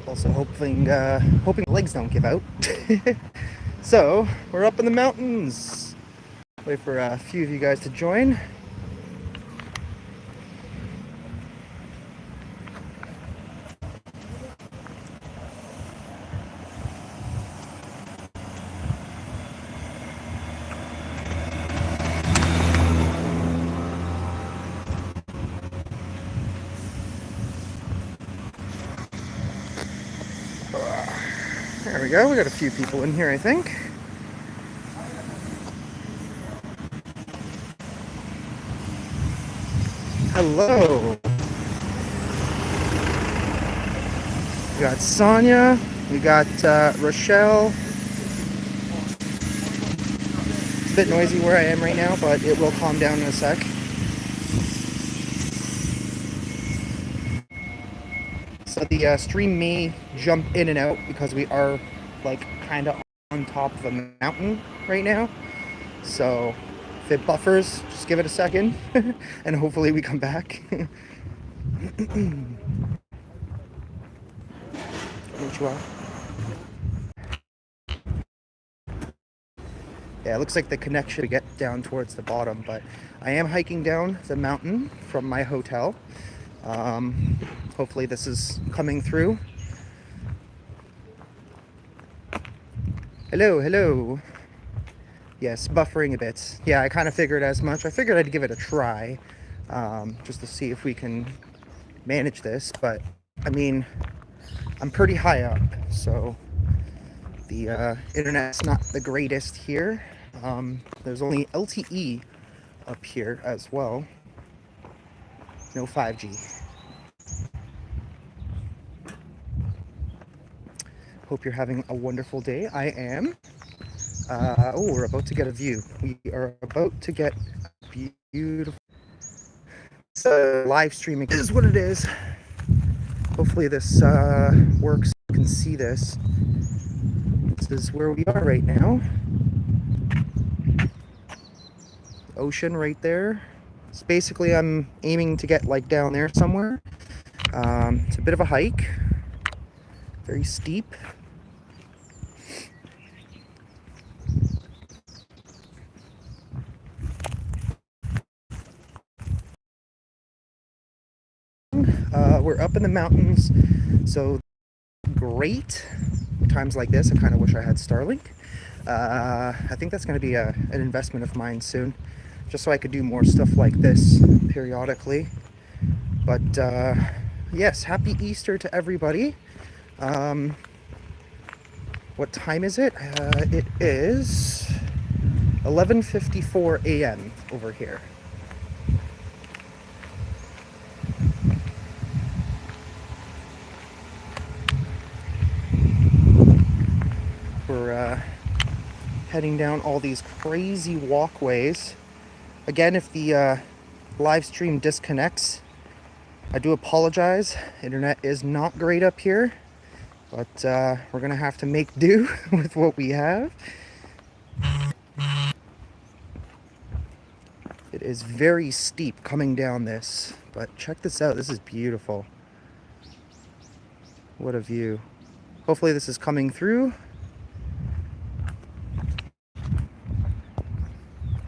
Also hoping legs don't give out. So we're up in the mountains. Wait for a few of you guys to join. There we go. We got a few people in here, I think. Hello. We got Sonia. We got Rochelle. It's a bit noisy where I am right now, but it will calm down in a sec. So the stream may jump in and out because we are like kind of on top of a mountain right now. So if it buffers, just give it a second and hopefully we come back. Yeah, it looks like the connection to get down towards the bottom, but I am hiking down the mountain from my hotel. Hopefully this is coming through. Hello. Yes, buffering a bit. Yeah, I kind of figured as much. I figured I'd give it a try, just to see if we can manage this. But, I mean, I'm pretty high up, so the internet's not the greatest here. There's only LTE up here as well. No 5G. Hope you're having a wonderful day. I am. We're about to get a view. We are about to get a beautiful... So live streaming is what it is. Hopefully this works. You can see this. This is where we are right now. Ocean right there. So basically I'm aiming to get like down there somewhere. It's a bit of a hike. Very steep. We're up in the mountains, so great. Times like this, I kind of wish I had Starlink. I think that's going to be an investment of mine soon, just so I could do more stuff like this periodically. But yes, happy Easter to everybody. What time is it? It is 11:54 a.m. over here. We're heading down all these crazy walkways. Again, if the live stream disconnects, I do apologize. Internet is not great up here, but we're gonna have to make do with what we have. It is very steep coming down this, but check this out. This is beautiful. What a view. Hopefully this is coming through.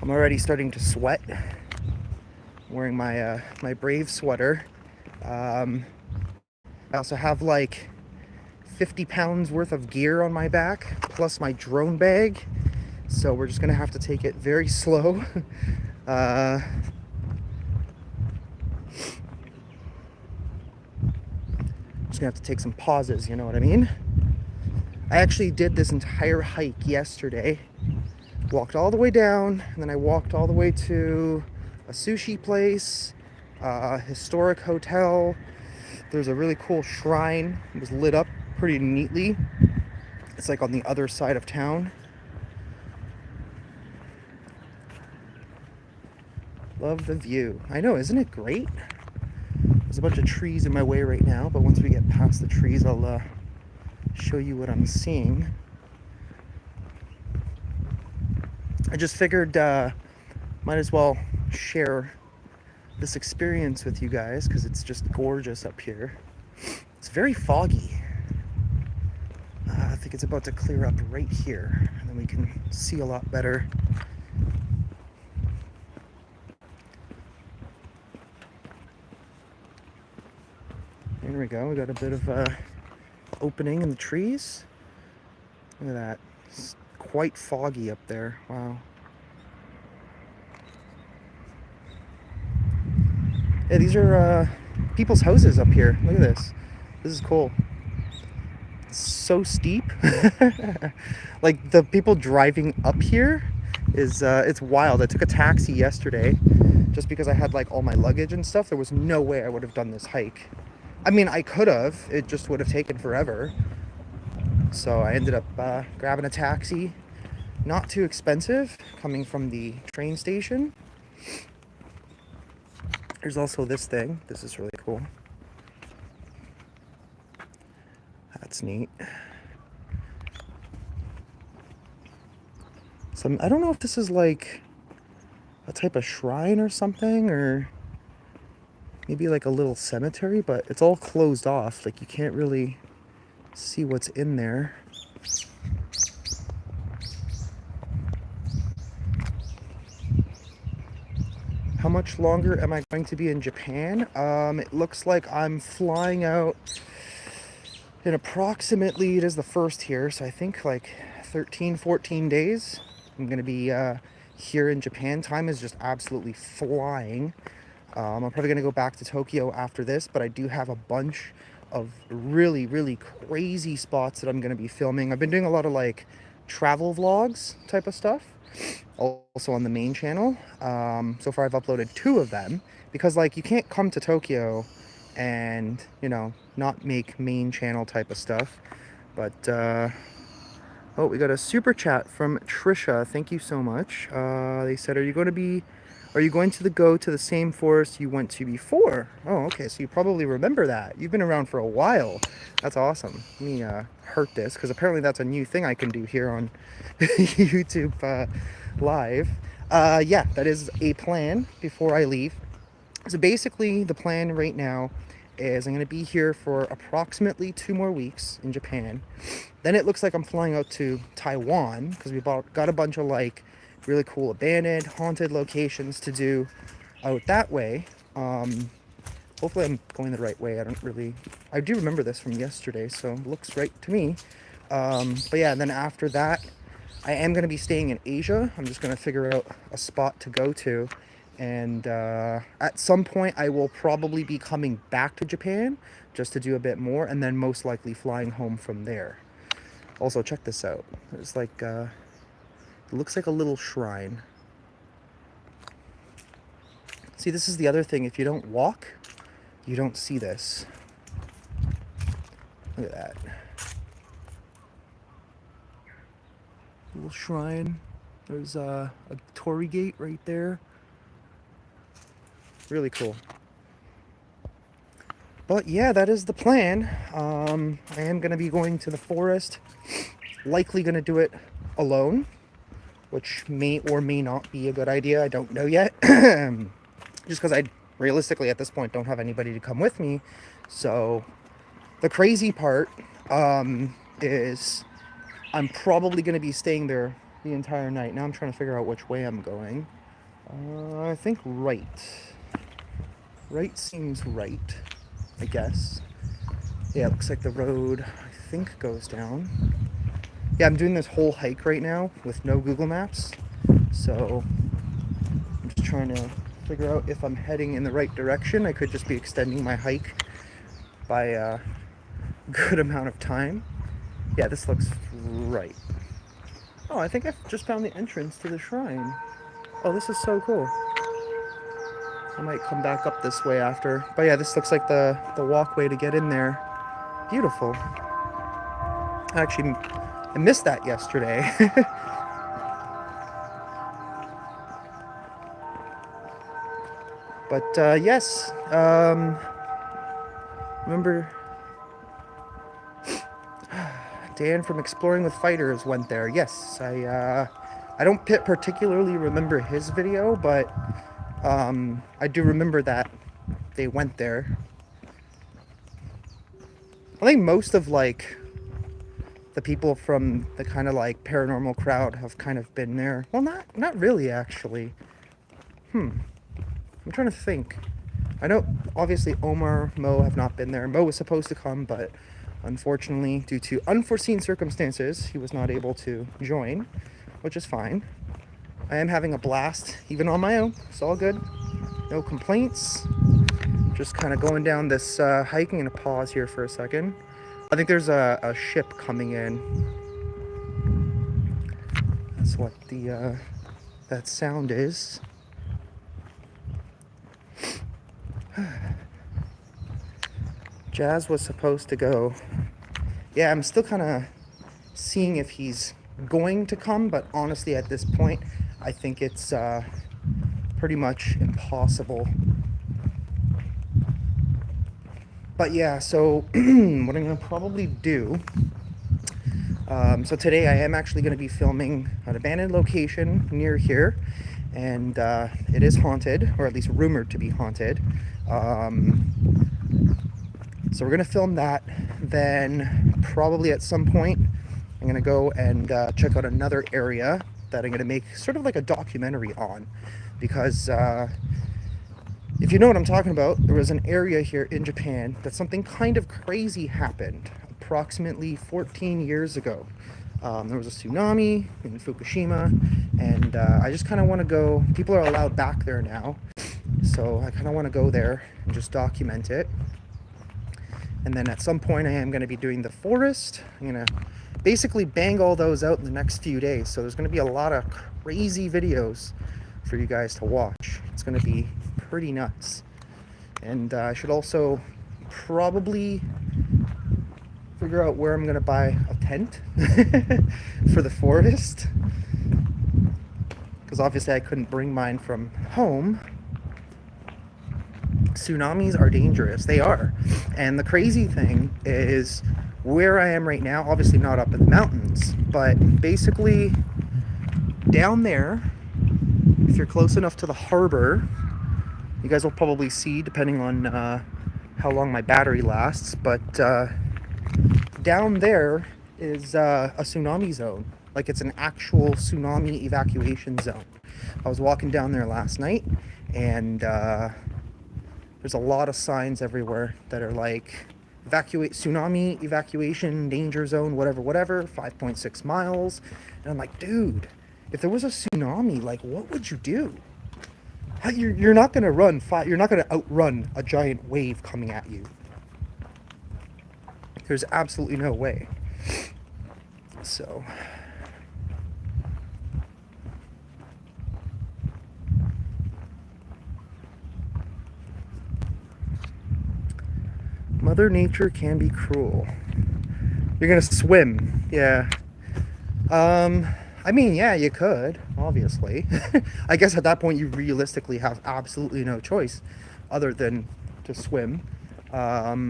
I'm already starting to sweat. I'm wearing my my Brave sweater. I also have like 50 pounds worth of gear on my back, plus my drone bag. So we're just gonna have to take it very slow. Just gonna have to take some pauses, you know what I mean? I actually did this entire hike yesterday. Walked all the way down, and then I walked all the way to a sushi place, a historic hotel. There's a really cool shrine. It was lit up pretty neatly. It's like on the other side of town. Love the view. I know, isn't it great? There's a bunch of trees in my way right now, but once we get past the trees, I'll show you what I'm seeing. I just figured might as well share this experience with you guys because it's just gorgeous up here. It's very foggy. I think it's about to clear up right here, and then we can see a lot better. There we go. We got a bit of a opening in the trees. Look at that. It's quite foggy up there. Wow. Yeah, these are people's houses up here. Look at this. This is cool. It's so steep. Like the people driving up here is it's wild. I took a taxi yesterday just because I had like all my luggage and stuff. There was no way I would have done this hike. I mean, I could have. It just would have taken forever. So I ended up grabbing a taxi. Not too expensive, coming from the train station. There's also this thing. This is really cool. That's neat. So I don't know if this is like a type of shrine or something, or maybe like a little cemetery, but it's all closed off. Like you can't really see what's in there. How much longer am I going to be in Japan? It looks like I'm flying out in approximately, it is the first here, so I think like 13, 14 days. I'm going to be here in Japan. Time is just absolutely flying. I'm probably going to go back to Tokyo after this, but I do have a bunch of really, really crazy spots that I'm going to be filming. I've been doing a lot of like travel vlogs type of stuff, also on the main channel. So far I've uploaded 2 of them because like you can't come to Tokyo and, you know, not make main channel type of stuff. But oh, we got a super chat from Trisha. Thank you so much. They said, are you going to go to the same forest you went to before? Oh, okay. So you probably remember that. You've been around for a while. That's awesome. Let me hurt this because apparently that's a new thing I can do here on YouTube live. Yeah, that is a plan before I leave. So basically the plan right now is I'm going to be here for approximately 2 more weeks in Japan. Then it looks like I'm flying out to Taiwan because we got a bunch of like really cool abandoned, haunted locations to do out that way. Hopefully I'm going the right way. I do remember this from yesterday, so it looks right to me. But yeah, and then after that, I am going to be staying in Asia. I'm just going to figure out a spot to go to. And at some point, I will probably be coming back to Japan just to do a bit more, and then most likely flying home from there. Also, check this out. It's like, it looks like a little shrine. See, this is the other thing. If you don't walk, you don't see this. Look at that. Little shrine. There's a torii gate right there. Really cool. But yeah, that is the plan. I am going to be going to the forest. Likely going to do it alone, which may or may not be a good idea. I don't know yet. Just because I realistically at this point don't have anybody to come with me. So the crazy part is I'm probably going to be staying there the entire night. Now I'm trying to figure out which way I'm going. I think right. Right seems right, I guess. Yeah, it looks like the road, I think, goes down. Yeah, I'm doing this whole hike right now with no Google Maps. So I'm just trying to figure out if I'm heading in the right direction. I could just be extending my hike by a good amount of time. Yeah, this looks right. Oh, I think I just found the entrance to the shrine. Oh, this is so cool. I might come back up this way after. But yeah, this looks like the walkway to get in there. Beautiful. Actually, I missed that yesterday. But yes, remember Dan from Exploring with Fighters went there. Yes, I don't particularly remember his video, but I do remember that they went there. I think most of like the people from the kind of like paranormal crowd have kind of been there. Well, not really actually. I'm trying to think. I know obviously Omar, Mo have not been there. Mo was supposed to come, but unfortunately, due to unforeseen circumstances, he was not able to join, which is fine. I am having a blast, even on my own. It's all good. No complaints. Just kind of going down this hiking. I'm gonna pause here for a second. I think there's a ship coming in. That's what the that sound is. Jazz was supposed to go. Yeah, I'm still kind of seeing if he's going to come, but honestly, at this point, I think it's pretty much impossible. But yeah, so what I'm gonna probably do. So today I am actually going to be filming an abandoned location near here, and it is haunted, or at least rumored to be haunted. So we're going to film that. Then probably at some point I'm going to go and check out another area that I'm going to make sort of like a documentary on, because if you know what I'm talking about, there was an area here in Japan that something kind of crazy happened approximately 14 years ago. There was a tsunami in Fukushima, and I just kind of want to go. People are allowed back there now, so I kind of want to go there and just document it. And then at some point I am going to be doing the forest. I'm going to basically bang all those out in the next few days, so there's going to be a lot of crazy videos for you guys to watch. It's going to be pretty nuts. And I should also probably figure out where I'm going to buy a tent for the forest, because obviously I couldn't bring mine from home. Tsunamis are dangerous. They are. And the crazy thing is, where I am right now, obviously not up in the mountains, but basically down there, if you're close enough to the harbor, you guys will probably see, depending on how long my battery lasts, but down there is a tsunami zone. Like, it's an actual tsunami evacuation zone. I was walking down there last night, and there's a lot of signs everywhere that are like tsunami evacuation danger zone, whatever, 5.6 miles. And I'm like, dude, if there was a tsunami, like, what would you do? You're not gonna you're not gonna outrun a giant wave coming at you. There's absolutely no way. So Mother Nature can be cruel. You're gonna swim, yeah. I mean, yeah, you could, obviously. I guess at that point you realistically have absolutely no choice other than to swim. Now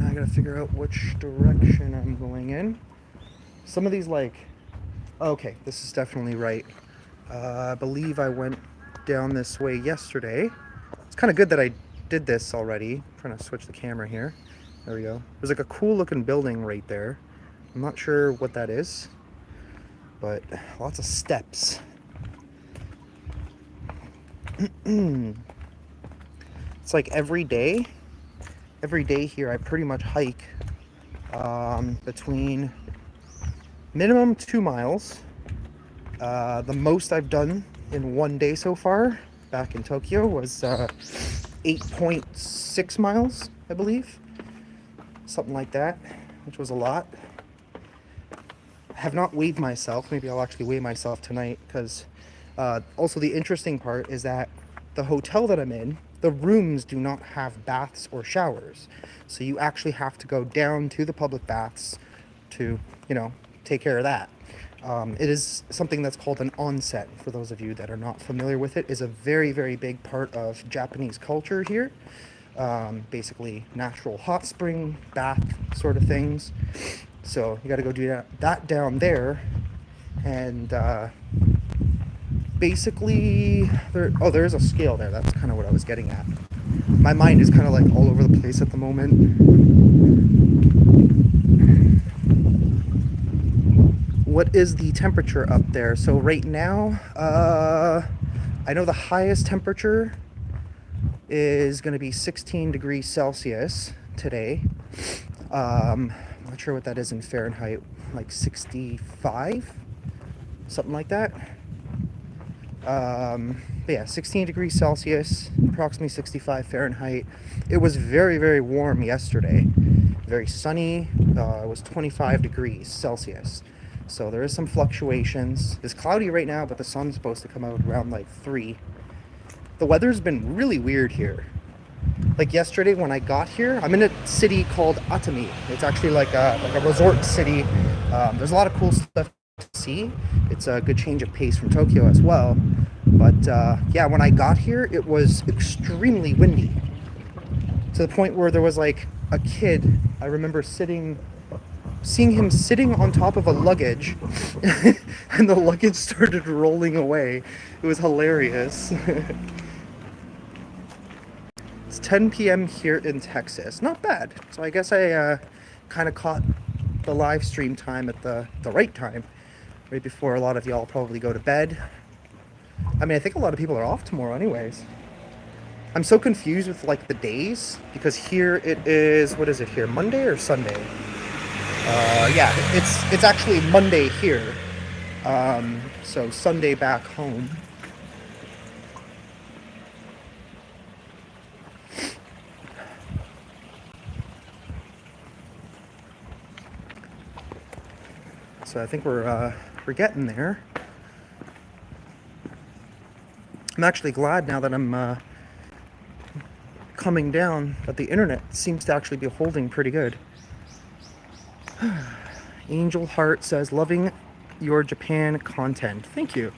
I gotta figure out which direction I'm going in. Some of these, like, okay, this is definitely right. I believe I went down this way yesterday. It's kind of good that I did this already. I'm trying to switch the camera here. There we go. There's like a cool looking building right there. I'm not sure what that is, but lots of steps. It's like every day here I pretty much hike between minimum 2 miles. The most I've done in one day so far back in Tokyo was 8.6 miles, I believe. Something like that, which was a lot. I have not weighed myself. Maybe I'll actually weigh myself tonight, because also the interesting part is that the hotel that I'm in, the rooms do not have baths or showers. So you actually have to go down to the public baths to, take care of that. It is something that's called an onsen. For those of you that are not familiar with it, is a very, very big part of Japanese culture here. Basically natural hot spring bath sort of things. So you got to go do that down there. And basically, there's a scale there. That's kind of what I was getting at. My mind is kind of like all over the place at the moment. What is the temperature up there? So right now, I know the highest temperature is going to be 16 degrees Celsius today. I'm not sure what that is in Fahrenheit, like 65, something like that. But yeah, 16 degrees Celsius, approximately 65 Fahrenheit. It was very, very warm yesterday. Very sunny. It was 25 degrees Celsius. So there is some fluctuations. It's cloudy right now, but the sun's supposed to come out around like 3. The weather's been really weird here. Like yesterday when I got here, I'm in a city called Atami. It's actually like a resort city. There's a lot of cool stuff to see. It's a good change of pace from Tokyo as well. But yeah, when I got here, it was extremely windy. To the point where there was like a kid, I remember seeing him sitting on top of a luggage and the luggage started rolling away. It was hilarious. It's 10 p.m. here in Texas. Not bad. So I guess I kind of caught the live stream time at the right time, right before a lot of y'all probably go to bed. I mean, I think a lot of people are off tomorrow anyways. I'm so confused with like the days, because here it is, what is it here, Monday or Sunday? Yeah, it's actually Monday here. So Sunday back home. So I think we're getting there. I'm actually glad now that I'm coming down that the internet seems to actually be holding pretty good. Angel Heart says, loving your Japan content. Thank you.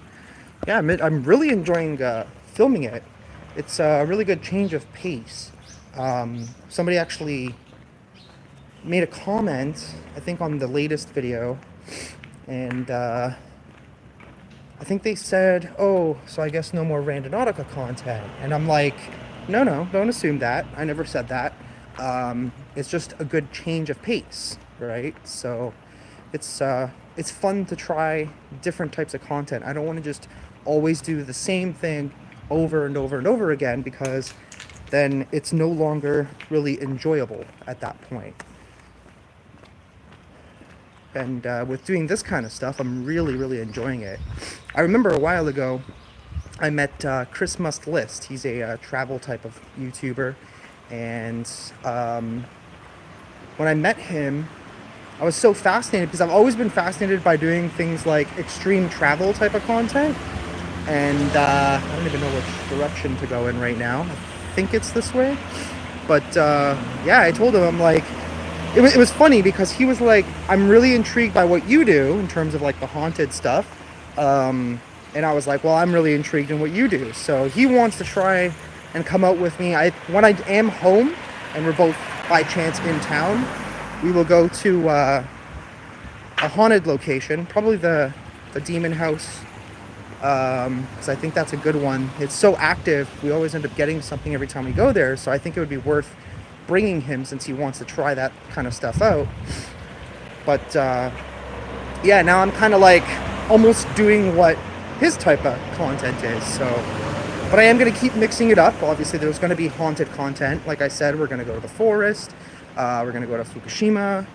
Yeah, I'm really enjoying filming it. It's a really good change of pace. Somebody actually made a comment, I think on the latest video, and I think they said, oh, so I guess no more Randonautica content. And I'm like, no, don't assume that. I never said that. It's just a good change of pace, right? So it's fun to try different types of content. I don't want to just always do the same thing over and over and over again, because then it's no longer really enjoyable at that point. And with doing this kind of stuff, I'm really, really enjoying it. I remember a while ago, I met Chris Must List. He's a travel type of YouTuber. And when I met him, I was so fascinated, because I've always been fascinated by doing things like extreme travel type of content. And I don't even know which direction to go in right now. I think it's this way. But yeah, I told him, I'm like, it was funny, because he was like, I'm really intrigued by what you do in terms of like the haunted stuff. And I was like, well, I'm really intrigued in what you do. So he wants to try and come out with me. When I am home and we're both by chance in town, we will go to a haunted location, probably the Demon House, because I think that's a good one. It's so active, we always end up getting something every time we go there. So I think it would be worth bringing him, since he wants to try that kind of stuff out. But yeah, now I'm kind of like almost doing what his type of content is. So, but I am going to keep mixing it up. Obviously there's going to be haunted content. Like I said, we're going to go to the forest, we're going to go to Fukushima,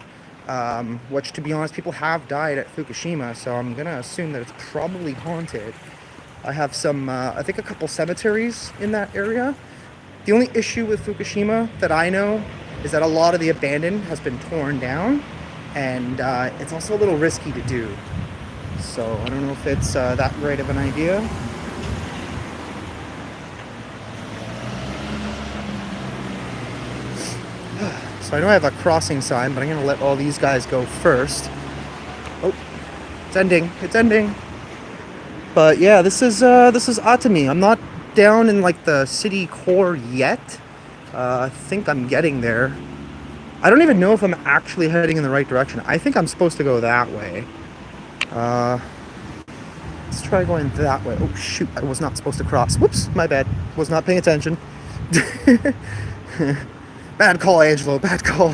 which, to be honest, people have died at Fukushima, so I'm going to assume that it's probably haunted. I have some I think a couple cemeteries in that area. The only issue with Fukushima that I know is that a lot of the abandoned has been torn down, and it's also a little risky to do. So I don't know if it's that great of an idea. So I know I have a crossing sign, but I'm going to let all these guys go first. Oh, it's ending. But yeah, this is Atami. I'm not down in like the city core yet. I think I'm getting there. I don't even know if I'm actually heading in the right direction. I think I'm supposed to go that way. Let's try going that way. Oh shoot, I was not supposed to cross. Whoops, my bad. Was not paying attention. Bad call, Angelo, bad call.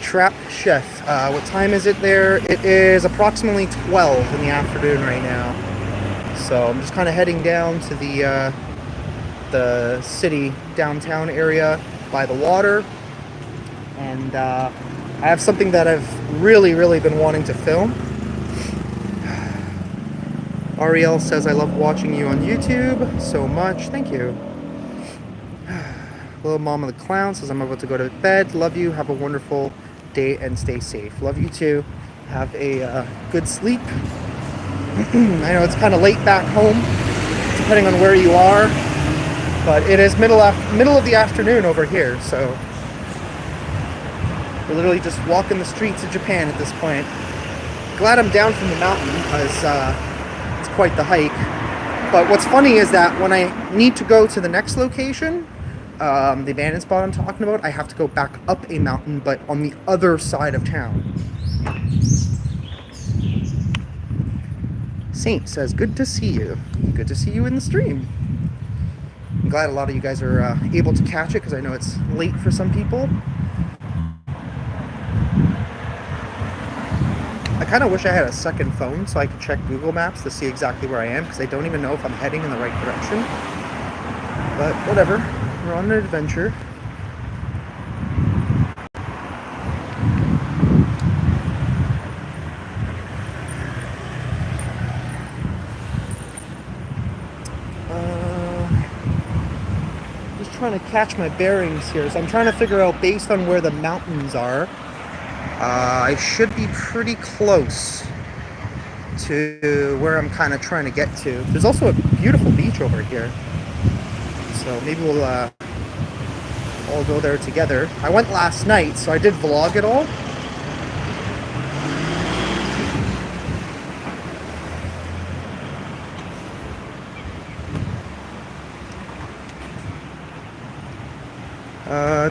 Trap Chef. What time is it there? It is approximately 12 in the afternoon right now. So I'm just kind of heading down to the city downtown area by the water. And I have something that I've really been wanting to film. Ariel says, I love watching you on YouTube so much. Thank you. Little Mama the Clown says, I'm about to go to bed. Love you. Have a wonderful day and stay safe. Love you too. Have a good sleep. I know it's kind of late back home, depending on where you are, but it is middle of the afternoon over here, so we're literally just walking the streets of Japan at this point. Glad I'm down from the mountain because it's quite the hike. But what's funny is that when I need to go to the next location, the abandoned spot I'm talking about, I have to go back up a mountain, but on the other side of town. Saint says, good to see you. Good to see you in the stream. I'm glad a lot of you guys are able to catch it, because I know it's late for some people. I kind of wish I had a second phone so I could check Google Maps to see exactly where I am, because I don't even know if I'm heading in the right direction. But whatever, we're on an adventure. Just trying to catch my bearings here. So I'm trying to figure out, based on where the mountains are, I should be pretty close to where I'm kind of trying to get to. There's also a beautiful beach over here, so maybe we'll all go there together. I went last night, so I did vlog it all.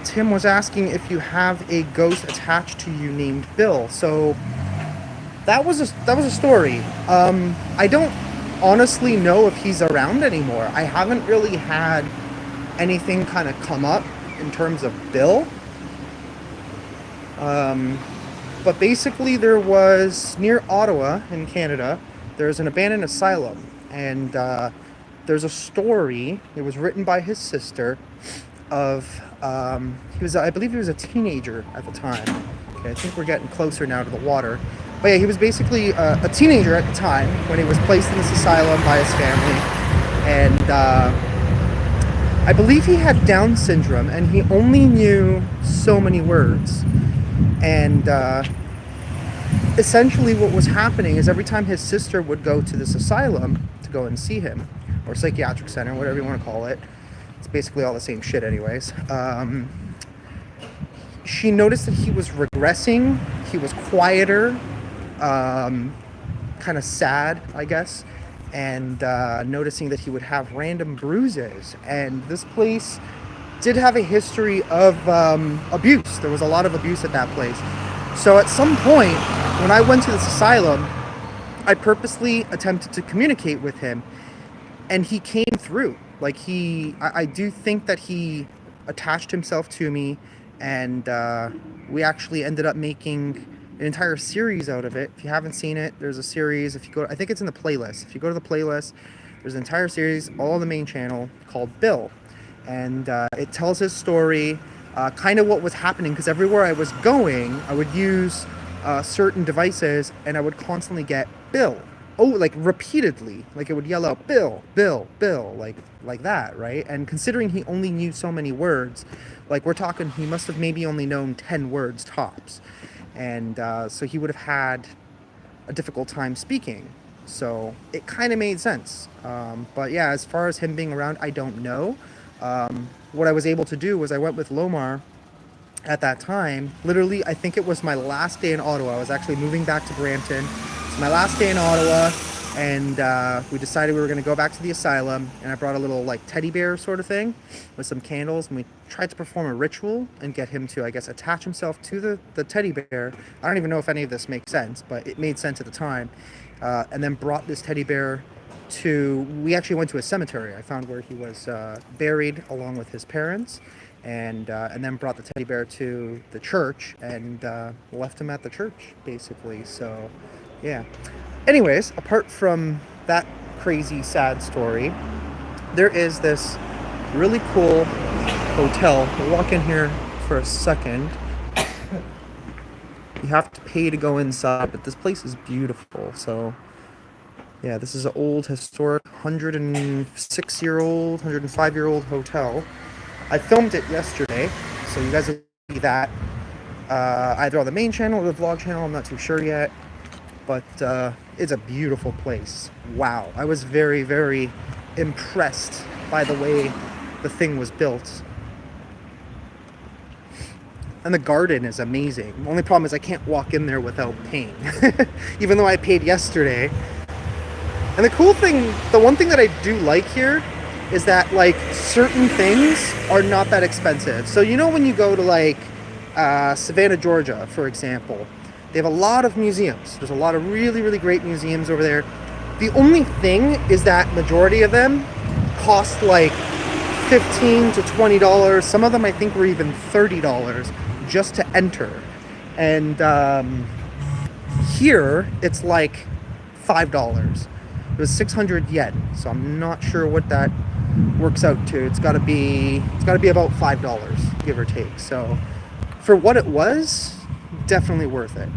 Tim was asking if you have a ghost attached to you named Bill. So that was a story. I don't honestly know if he's around anymore. I haven't really had anything kind of come up in terms of Bill. But basically there was, near Ottawa in Canada, there's an abandoned asylum, and there's a story, it was written by his sister, of I believe he was a teenager at the time. Okay, I think we're getting closer now to the water. But yeah, he was basically a teenager at the time when he was placed in this asylum by his family. And I believe he had Down syndrome, and he only knew so many words. And essentially what was happening is every time his sister would go to this asylum to go and see him, or psychiatric center, whatever you want to call it, it's basically all the same shit anyways, she noticed that he was regressing. He was quieter, kind of sad, I guess, and noticing that he would have random bruises. And this place did have a history of abuse. There was a lot of abuse at that place. So at some point, when I went to this asylum, I purposely attempted to communicate with him, and he came through. Like, I do think that he attached himself to me, and we actually ended up making an entire series out of it. If you haven't seen it, there's a series. If you go, I think it's in the playlist. If you go to the playlist, there's an entire series, all on the main channel, called Bill. And it tells his story, kind of what was happening, because everywhere I was going, I would use certain devices, and I would constantly get Bill. Oh, like repeatedly, like it would yell out Bill, Bill, Bill, like that, right? And considering he only knew so many words, like we're talking, he must have maybe only known 10 words tops, and so he would have had a difficult time speaking. So it kind of made sense. But yeah, as far as him being around, I don't know. What I was able to do was I went with Lomar at that time. Literally, I think it was my last day in Ottawa. I was actually moving back to Brampton. It's my last day in Ottawa. and we decided we were going to go back to the asylum, and I brought a little like teddy bear sort of thing with some candles, and we tried to perform a ritual and get him to, I guess, attach himself to the teddy bear. I don't even know if any of this makes sense, but it made sense at the time. And then brought this teddy bear to, we actually went to a cemetery. I found where he was buried along with his parents, and then brought the teddy bear to the church and left him at the church, basically. So, yeah. Anyways, apart from that crazy, sad story, there is this really cool hotel. We'll walk in here for a second. You have to pay to go inside, but this place is beautiful. So, yeah, this is an old, historic, 106-year-old, 105-year-old hotel. I filmed it yesterday, so you guys will see that either on the main channel or the vlog channel. I'm not too sure yet, but it's a beautiful place. Wow, I was very, very impressed by the way the thing was built. And the garden is amazing. The only problem is I can't walk in there without paying, even though I paid yesterday. And the cool thing, the one thing that I do like here is that like certain things are not that expensive. So you know when you go to like Savannah, Georgia, for example, they have a lot of museums. There's a lot of really, really great museums over there. The only thing is that majority of them cost like $15 to $20. Some of them I think were even $30 just to enter. And here it's like $5. It was 600 yen, so I'm not sure what that works out to. It's got to be about $5, give or take. So for what it was, definitely worth it.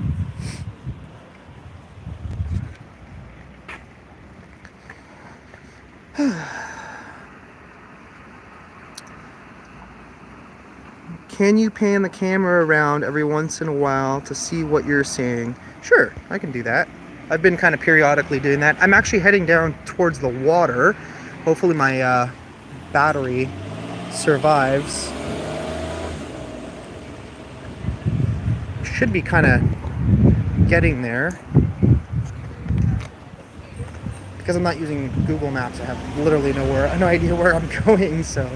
Can you pan the camera around every once in a while to see what you're seeing? Sure, I can do that. I've been kind of periodically doing that. I'm actually heading down towards the water. Hopefully my battery survives. Should be kind of getting there. Because I'm not using Google Maps, I have literally no idea where I'm going, so.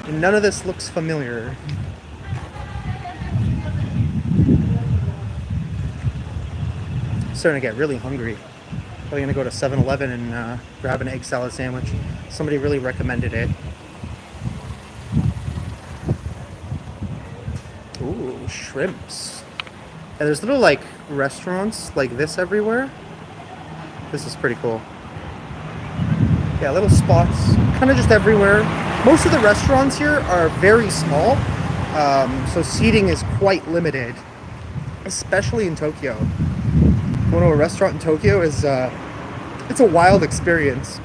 And none of this looks familiar. Starting to get really hungry. Probably gonna go to 7-Eleven and grab an egg salad sandwich. Somebody really recommended it. Ooh, shrimps. Yeah, there's little like restaurants like this everywhere. This is pretty cool. Yeah, little spots, kind of just everywhere. Most of the restaurants here are very small, so seating is quite limited, especially in Tokyo. Going to a restaurant in Tokyo is it's a wild experience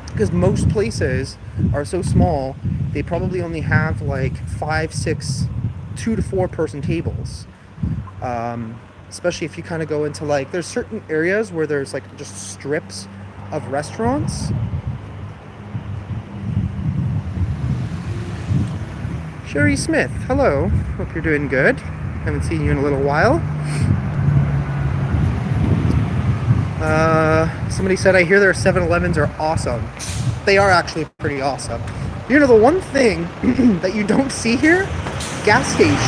because most places are so small. They probably only have like 5, 6, 2 to 4 person tables. Especially if you kind of go into like, there's certain areas where there's like just strips of restaurants. Sherry Smith, hello. Hope you're doing good. Haven't seen you in a little while. Somebody said, I hear their 7-Elevens are awesome. They are actually pretty awesome. You know, the one thing that you don't see here, gas stations.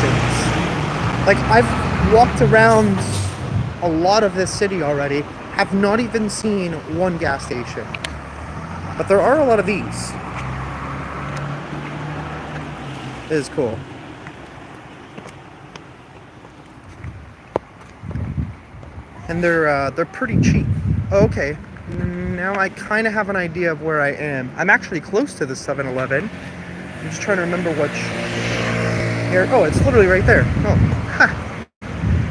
Like, I've walked around a lot of this city already, have not even seen one gas station. But there are a lot of these. It is cool. And they're pretty cheap. Okay, now I kind of have an idea of where I am. I'm actually close to the 7-Eleven. I'm just trying to remember which area. Oh, it's literally right there. Oh, ha.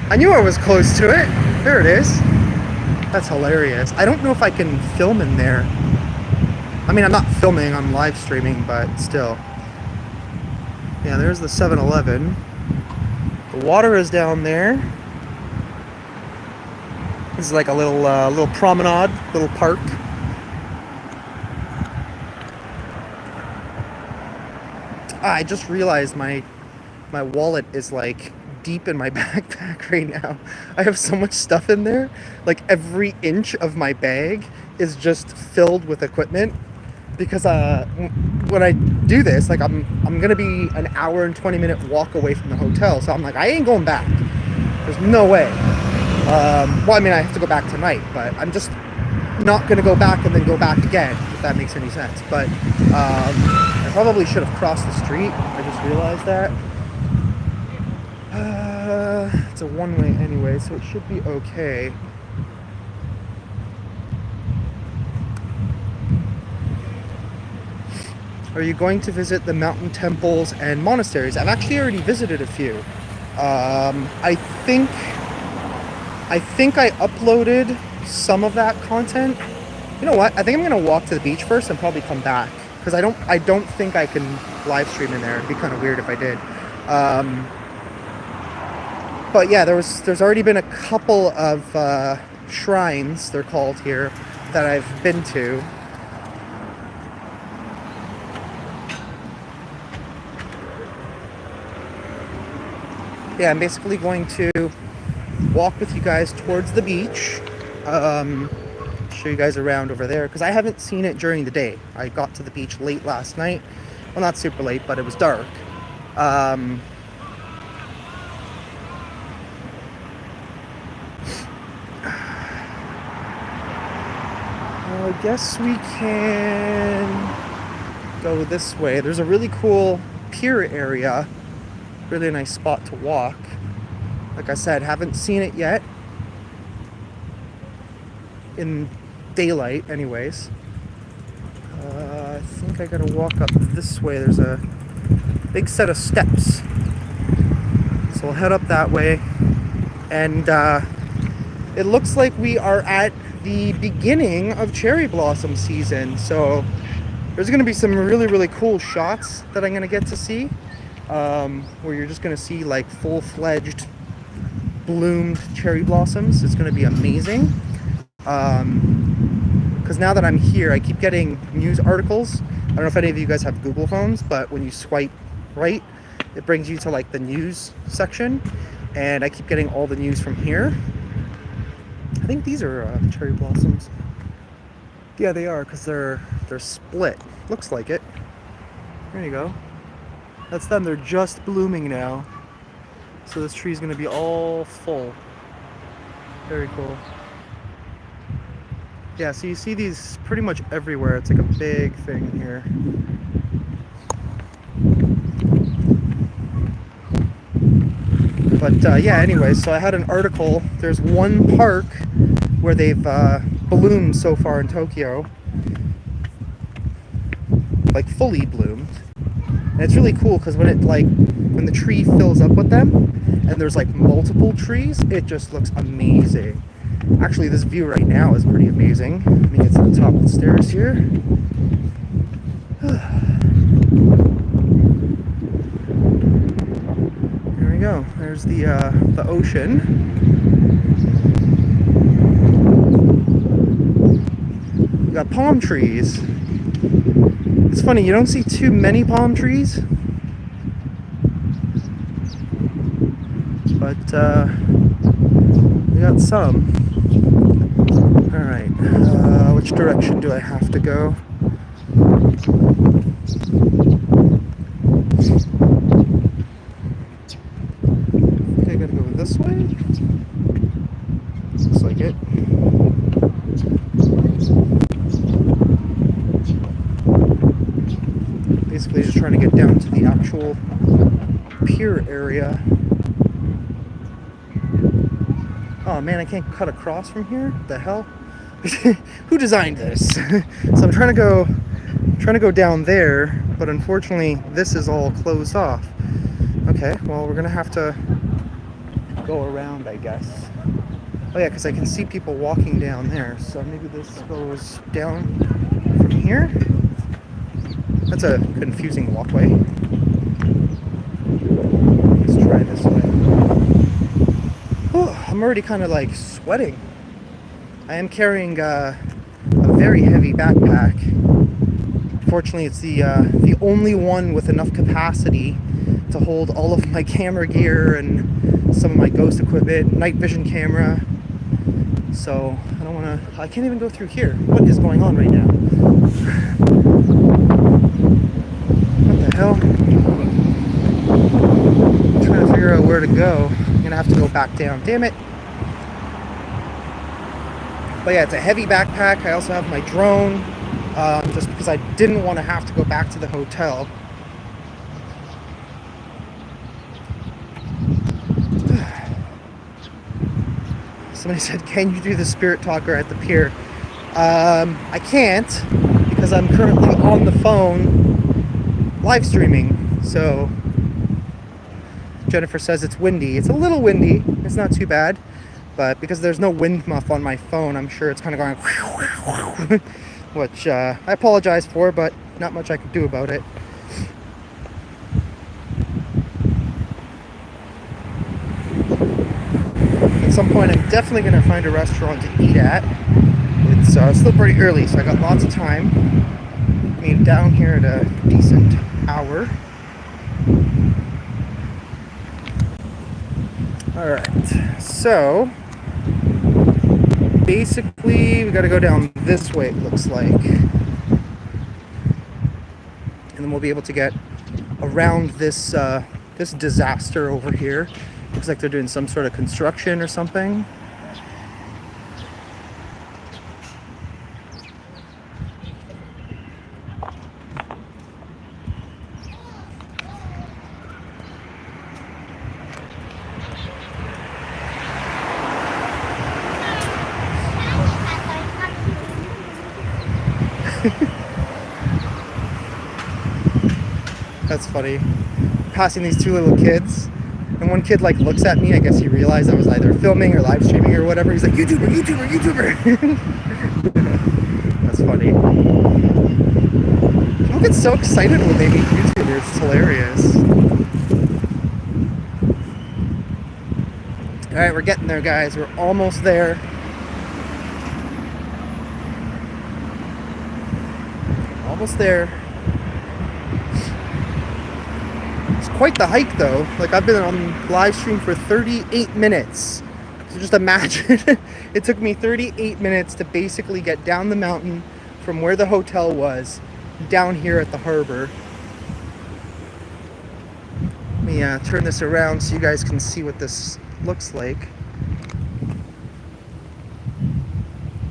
I knew I was close to it. There it is. That's hilarious. I don't know if I can film in there. I mean, I'm not filming, I'm live streaming, but still. Yeah, there's the 7-Eleven. The water is down there. This is like a little promenade, little park. I just realized my wallet is like deep in my backpack right now. I have so much stuff in there. Like every inch of my bag is just filled with equipment because when I do this, like I'm gonna be an hour and 20-minute walk away from the hotel. So I'm like, I ain't going back. There's no way. Well, I mean, I have to go back tonight, but I'm just not gonna go back and then go back again, if that makes any sense. But I probably should have crossed the street. I just realized that. It's a one-way anyway, so it should be okay. Are you going to visit the mountain temples and monasteries? I've actually already visited a few. I think I uploaded some of that content. You know what? I think I'm gonna walk to the beach first and probably come back because I don't think I can live stream in there. It'd be kind of weird if I did. But yeah, there's already been a couple of shrines, they're called here, that I've been to. Yeah, I'm basically going to walk with you guys towards the beach. Show you guys around over there because I haven't seen it during the day. I got to the beach late last night. Well, not super late, but it was dark. I guess we can go this way. There's a really cool pier area. Really nice spot to walk. Like I said, haven't seen it yet. In daylight, anyways. I think I gotta walk up this way. There's a big set of steps. So we'll head up that way. And it looks like we are at the beginning of cherry blossom season. So there's gonna be some really, really cool shots that I'm gonna get to see. Where you're just gonna see like full-fledged bloomed cherry blossoms. It's gonna be amazing. Because now that I'm here, I keep getting news articles. I don't know if any of you guys have Google phones, but when you swipe right, it brings you to like the news section, and I keep getting all the news from here. I think these are cherry blossoms. Yeah, they are, because they're split. Looks like it. There you go. That's them. They're just blooming now. So this tree is going to be all full. Very cool. Yeah, so you see these pretty much everywhere. It's like a big thing here. But yeah, anyway, so I had an article. There's one park where they've bloomed so far in Tokyo. Like fully bloomed. And it's really cool because when the tree fills up with them and there's like multiple trees, it just looks amazing. Actually, this view right now is pretty amazing. Let me get to the top of the stairs here. There we go. There's the ocean. We got palm trees. It's funny, you don't see too many palm trees, but we got some. Alright, which direction do I have to go? I think I gotta go this way? Looks like it. Basically just trying to get down to the actual pier area. Oh man, I can't cut across from here? What the hell? Who designed this? So I'm trying to go down there, but unfortunately this is all closed off. Okay, well we're gonna have to go around, I guess. Oh yeah, because I can see people walking down there, so maybe this goes down from here. That's a confusing walkway. Let's try this way. Oh, I'm already kind of like sweating. I am carrying a very heavy backpack. Fortunately, it's the only one with enough capacity to hold all of my camera gear and some of my ghost equipment, night vision camera. So I don't want to. I can't even go through here. What is going on right now? What the hell? I'm trying to figure out where to go. I'm gonna have to go back down. Damn it. But yeah, it's a heavy backpack. I also have my drone, just because I didn't want to have to go back to the hotel. Somebody said, can you do the spirit talker at the pier? I can't, because I'm currently on the phone live streaming. So Jennifer says it's windy. It's a little windy. It's not too bad. But because there's no wind muff on my phone, I'm sure it's kind of going which I apologize for, but not much I could do about it. At some point, I'm definitely going to find a restaurant to eat at. It's still pretty early, so I got lots of time. I mean, down here at a decent hour. Alright, so basically we got to go down this way, it looks like. And then we'll be able to get around this this disaster over here. Looks like they're doing some sort of construction or something. That's funny. Passing these two little kids, and one kid like looks at me. I guess he realized I was either filming or live streaming or whatever. He's like, YouTuber, YouTuber, YouTuber. That's funny. People get so excited when they meet YouTubers. It's hilarious. All right, we're getting there, guys. We're almost there. Almost there. It's quite the hike, though. Like, I've been on live stream for 38 minutes. So just imagine, it took me 38 minutes to basically get down the mountain from where the hotel was, down here at the harbor. Let me turn this around so you guys can see what this looks like.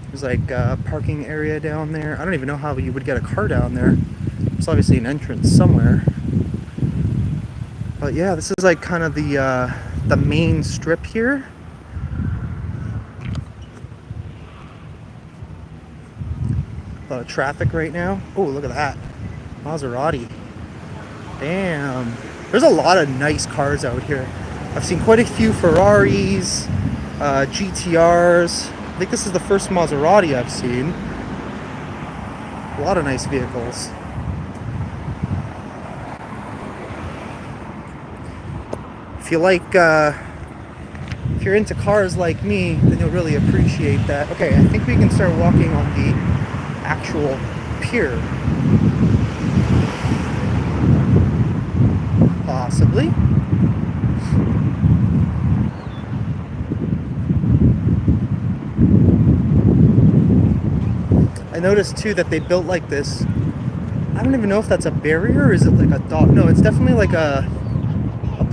There's like a parking area down there. I don't even know how you would get a car down there. There's obviously an entrance somewhere. But yeah, this is like kind of the main strip here. A lot of traffic right now. Oh, look at that. Maserati. Damn. There's a lot of nice cars out here. I've seen quite a few Ferraris, GTRs. I think this is the first Maserati I've seen. A lot of nice vehicles. If you like, if you're into cars like me, then you'll really appreciate that. Okay, I think we can start walking on the actual pier. Possibly. I noticed too that they built like this. I don't even know if that's a barrier or is it like a dog. No, it's definitely like a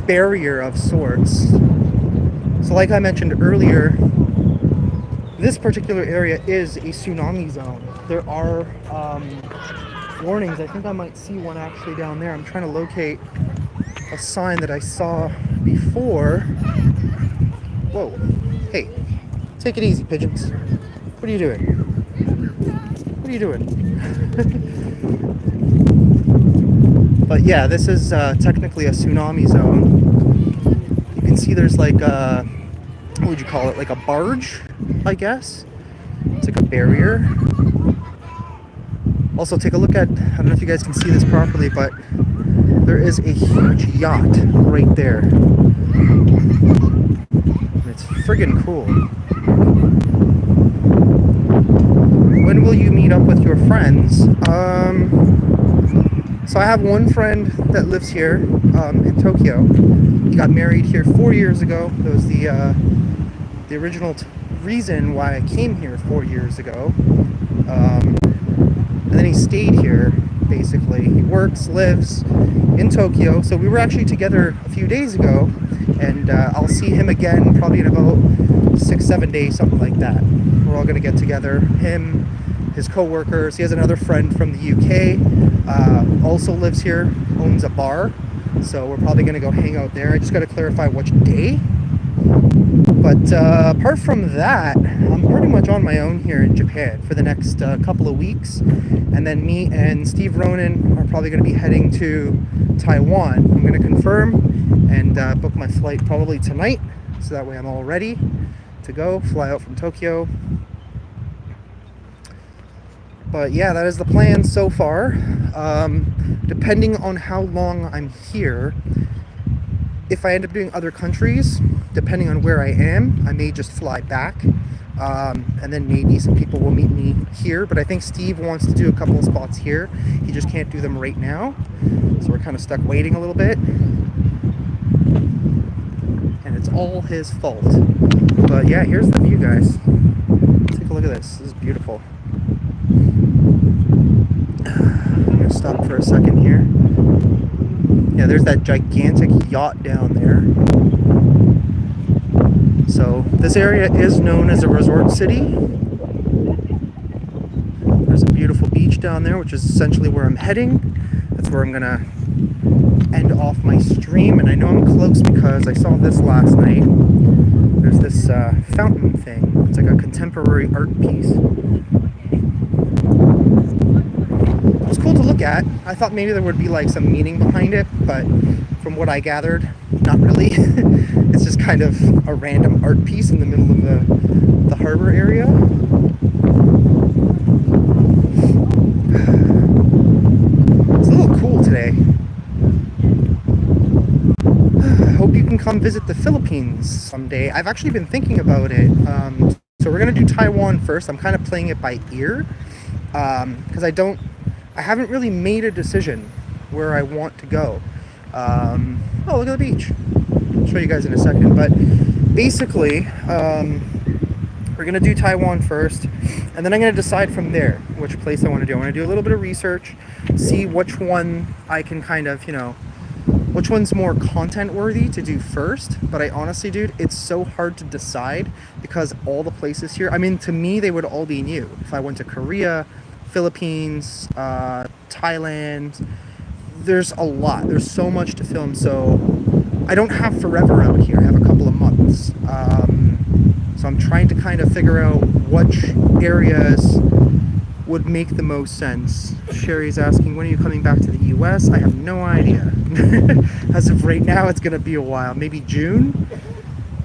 barrier of sorts. So like I mentioned earlier, this particular area is a tsunami zone. There are warnings. I think I might see one actually down there. I'm trying to locate a sign that I saw before. Whoa. Hey, take it easy, pigeons. What are you doing? What are you doing? But yeah, this is technically a tsunami zone. You can see there's like a, what would you call it? Like a barge, I guess. It's like a barrier. Also, take a look at, I don't know if you guys can see this properly, but there is a huge yacht right there. And it's friggin' cool. When will you meet up with your friends? So I have one friend that lives here in Tokyo. He got married here 4 years ago. That was the original reason why I came here 4 years ago. And then he stayed here, basically. He works, lives in Tokyo. So we were actually together a few days ago, and I'll see him again probably in about 6-7 days, something like that. We're all going to get together. Him, his co-workers. He has another friend from the UK, also lives here, owns a bar. So we're probably going to go hang out there. I just got to clarify which day. But apart from that, I'm pretty much on my own here in Japan for the next couple of weeks. And then me and Steve Ronan are probably going to be heading to Taiwan. I'm going to confirm and book my flight probably tonight. So that way I'm all ready to go, fly out from Tokyo. But yeah, that is the plan so far. Depending on how long I'm here, if I end up doing other countries, depending on where I am, I may just fly back. And then maybe some people will meet me here. But I think Steve wants to do a couple of spots here. He just can't do them right now. So we're kind of stuck waiting a little bit. And it's all his fault. But yeah, here's the view, guys. Take a look at this. This is beautiful. I'm going to stop for a second here. Yeah, there's that gigantic yacht down there. So this area is known as a resort city. There's a beautiful beach down there, which is essentially where I'm heading. That's where I'm gonna end off my stream, and I know I'm close because I saw this last night. There's this fountain thing. It's like a contemporary art piece. It's cool to look at. I thought maybe there would be like some meaning behind it, but from what I gathered, not really. It's just kind of a random art piece in the middle of the harbor area. It's a little cool today. I hope you can come visit the Philippines someday. I've actually been thinking about it. So we're gonna do Taiwan first. I'm kind of playing it by ear because I haven't really made a decision where I want to go. Oh, look at the beach. I'll show you guys in a second. But basically, we're going to do Taiwan first. And then I'm going to decide from there which place I want to do. I want to do a little bit of research, see which one I can kind of, which one's more content worthy to do first. But I honestly, dude, it's so hard to decide because all the places here, I mean, to me, they would all be new. If I went to Korea, Philippines, Thailand, there's a lot. There's so much to film. So I don't have forever out here. I have a couple of months. So I'm trying to kind of figure out which areas would make the most sense. Sherry's asking, when are you coming back to the US? I have no idea. As of right now, it's gonna be a while. Maybe June?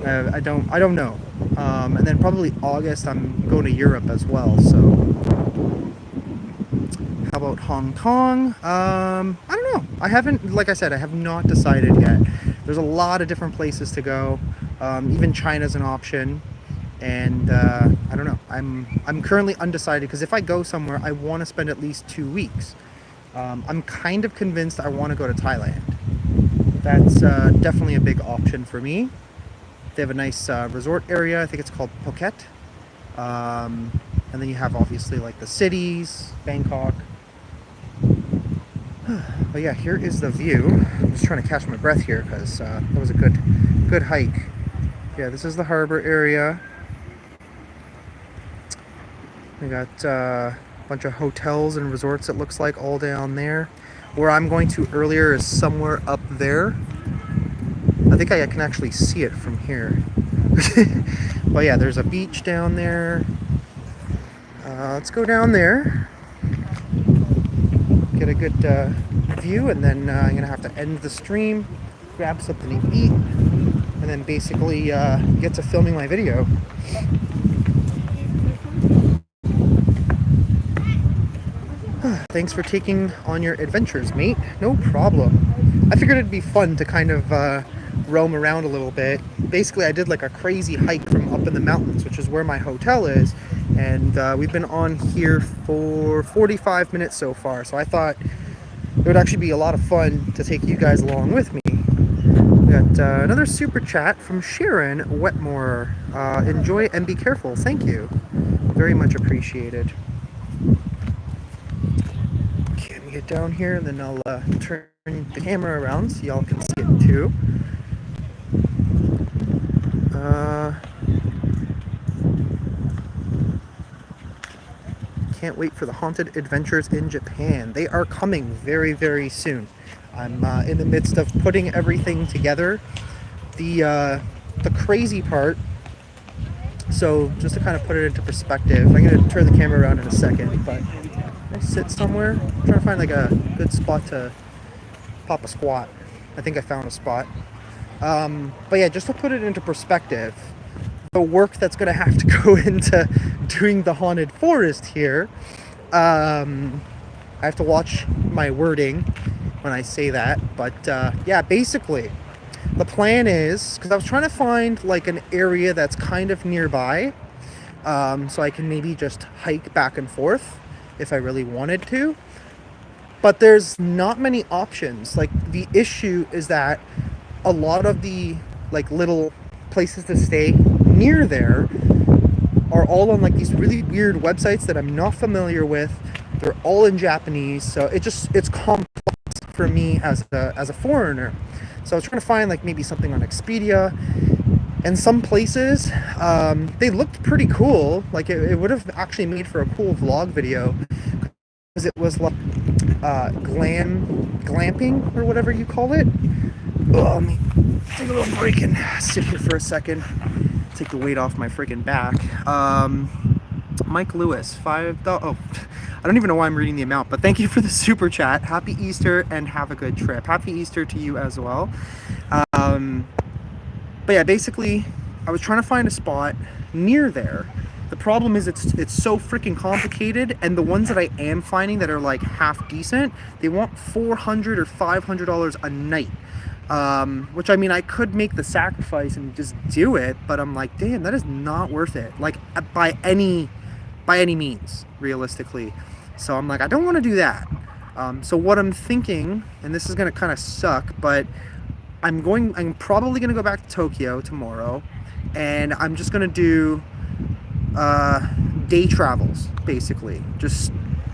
I don't know. And then probably August, I'm going to Europe as well. So how about Hong Kong? I don't know. I haven't, like I said, I have not decided yet. There's a lot of different places to go. Even China's an option. And I don't know. I'm currently undecided because if I go somewhere, I want to spend at least 2 weeks. I'm kind of convinced I want to go to Thailand. That's definitely a big option for me. They have a nice resort area. I think it's called Phuket. And then you have obviously like the cities, Bangkok. But yeah, here is the view. I'm just trying to catch my breath here because that was a good hike. Yeah, this is the harbor area. We got a bunch of hotels and resorts, it looks like, all down there. Where I'm going to earlier is somewhere up there. I think I can actually see it from here. Well, yeah, there's a beach down there. Let's go down there. Get a good view, and then I'm going to have to end the stream, grab something to eat, and then basically get to filming my video. Thanks for taking on your adventures, mate. No problem. I figured it'd be fun to kind of roam around a little bit. Basically, I did like a crazy hike from up in the mountains, which is where my hotel is. And we've been on here for 45 minutes so far. So I thought it would actually be a lot of fun to take you guys along with me. We got another super chat from Sharon Wetmore. Enjoy and be careful. Thank you. Very much appreciated. Okay, let me get down here and then I'll turn the camera around so y'all can see it too. Can't wait for the Haunted Adventures in Japan. They are coming very, very soon. I'm in the midst of putting everything together. The crazy part, so just to kind of put it into perspective, I'm going to turn the camera around in a second, but I sit somewhere. I'm trying to find like a good spot to pop a squat. I think I found a spot. But yeah, just to put it into perspective, the work that's going to have to go into doing the haunted forest here, I have to watch my wording when I say that, but yeah, basically the plan is, because I was trying to find like an area that's kind of nearby, so I can maybe just hike back and forth if I really wanted to, but there's not many options. Like, the issue is that a lot of the like little places to stay near there are all on like these really weird websites that I'm not familiar with. They're all in Japanese, so it's complex for me as a foreigner. So I was trying to find like maybe something on Expedia, and some places they looked pretty cool. Like it would have actually made for a cool vlog video, because it was like glamping or whatever you call it. Oh, let me take a little break and sit here for a second. Take the weight off my freaking back. Mike Lewis, $5. Oh, I don't even know why I'm reading the amount, but thank you for the super chat. Happy Easter and have a good trip. Happy Easter to you as well. But yeah, basically, I was trying to find a spot near there. The problem is it's so freaking complicated, and the ones that I am finding that are like half decent, they want $400 or $500 a night. Which, I mean, I could make the sacrifice and just do it, but I'm like, damn, that is not worth it. Like, by any means, realistically. So I'm like, I don't want to do that. So what I'm thinking, and this is going to kind of suck, but I'm probably going to go back to Tokyo tomorrow, and I'm just going to do day travels, basically. Just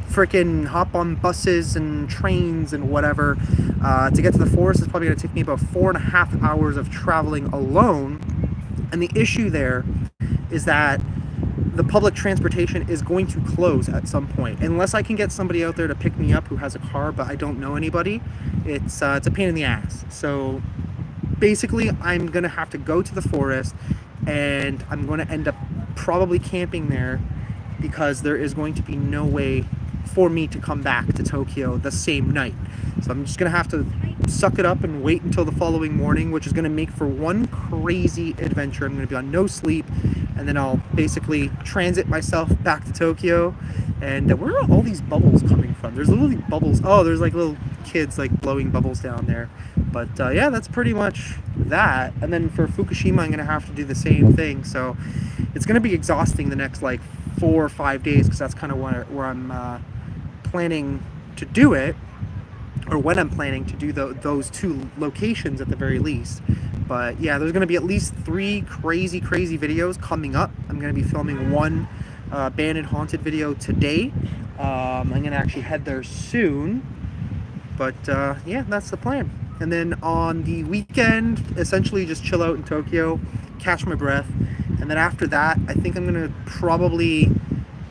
freaking hop on buses and trains and whatever. To get to the forest is probably going to take me about 4.5 hours of traveling alone. And the issue there is that the public transportation is going to close at some point, unless I can get somebody out there to pick me up who has a car, but I don't know anybody. It's a pain in the ass. So basically, I'm gonna have to go to the forest, and I'm going to end up probably camping there, because there is going to be no way for me to come back to Tokyo the same night. So I'm just gonna have to suck it up and wait until the following morning, which is gonna make for one crazy adventure. I'm gonna be on no sleep, and then I'll basically transit myself back to Tokyo. And where are all these bubbles coming from? There's literally bubbles. Oh, there's like little kids like blowing bubbles down there. But yeah, that's pretty much that. And then for Fukushima, I'm gonna have to do the same thing. So it's gonna be exhausting the next like 4 or 5 days, because that's kind of where I'm planning to do it, or when I'm planning to do those two locations at the very least. But yeah, there's going to be at least 3 crazy videos coming up. I'm going to be filming one abandoned haunted video today. I'm going to actually head there soon, but yeah, that's the plan. And then on the weekend, essentially just chill out in Tokyo, catch my breath, and then after that, I think I'm going to probably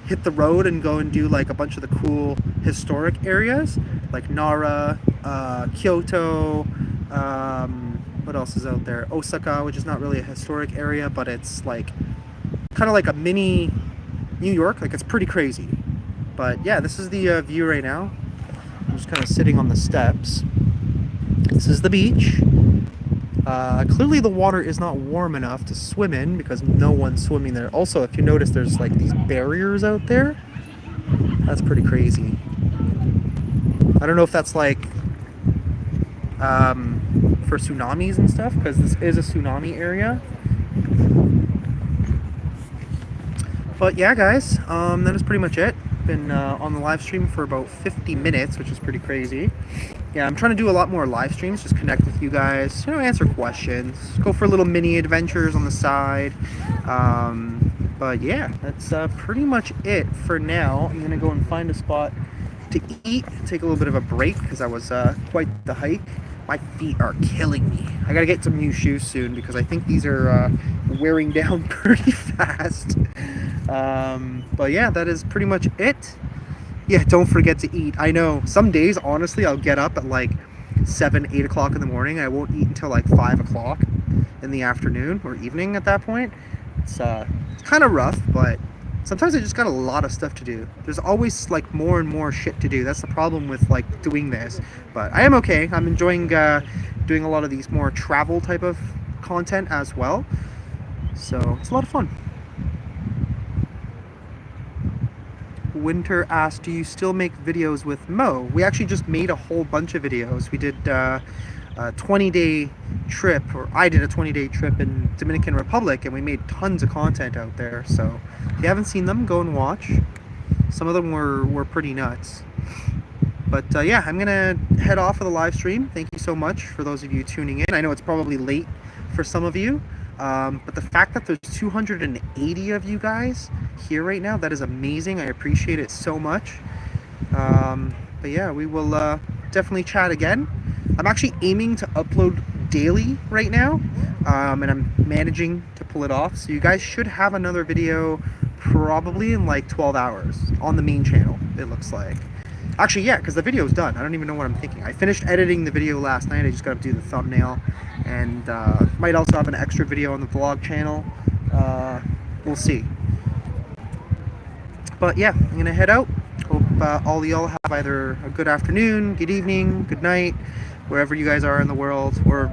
hit the road and go and do like a bunch of the cool historic areas like Nara, Kyoto, what else is out there? Osaka, which is not really a historic area, but it's like kind of like a mini New York. Like, it's pretty crazy. But yeah, this is the view right now. I'm just kind of sitting on the steps. This is the beach. Clearly the water is not warm enough to swim in, because no one's swimming there. Also, if you notice, there's like these barriers out there. That's pretty crazy. I don't know if that's like for tsunamis and stuff, because this is a tsunami area. But yeah, guys, that is pretty much it. been on the live stream for about 50 minutes, which is pretty crazy. Yeah, I'm trying to do a lot more live streams, just connect with you guys, answer questions, go for little mini adventures on the side. But yeah, that's pretty much it for now. I'm gonna go and find a spot to eat, take a little bit of a break because that was quite the hike. My feet are killing me. I gotta get some new shoes soon because I think these are wearing down pretty fast. But yeah, that is pretty much it. Yeah, don't forget to eat. I know some days, honestly, I'll get up at like 7, 8 o'clock in the morning. I won't eat until like 5 o'clock in the afternoon or evening at that point. It's kind of rough, but sometimes I just got a lot of stuff to do. There's always like more and more shit to do. That's the problem with like doing this. But I am okay. I'm enjoying doing a lot of these more travel type of content as well. So it's a lot of fun. Winter asked, do you still make videos with Mo? We actually just made a whole bunch of videos. We did a 20-day trip, or I did a 20-day trip in Dominican Republic, and we made tons of content out there. So if you haven't seen them, go and watch. Some of them were pretty nuts. But yeah, I'm gonna head off of the live stream. Thank you so much for those of you tuning in. I know it's probably late for some of you, but the fact that there's 280 of you guys here right now, that is amazing. I appreciate it so much. But yeah, we will definitely chat again. I'm actually aiming to upload daily right now, and I'm managing to pull it off. So you guys should have another video probably in like 12 hours on the main channel, it looks like. Actually, yeah, because the video is done. I don't even know what I'm thinking. I finished editing the video last night. I just got to do the thumbnail. And might also have an extra video on the vlog channel. We'll see. But yeah, I'm going to head out. Hope all y'all have either a good afternoon, good evening, good night, wherever you guys are in the world. Or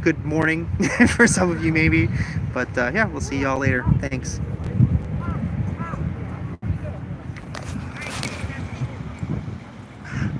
good morning for some of you maybe. But yeah, we'll see y'all later. Thanks.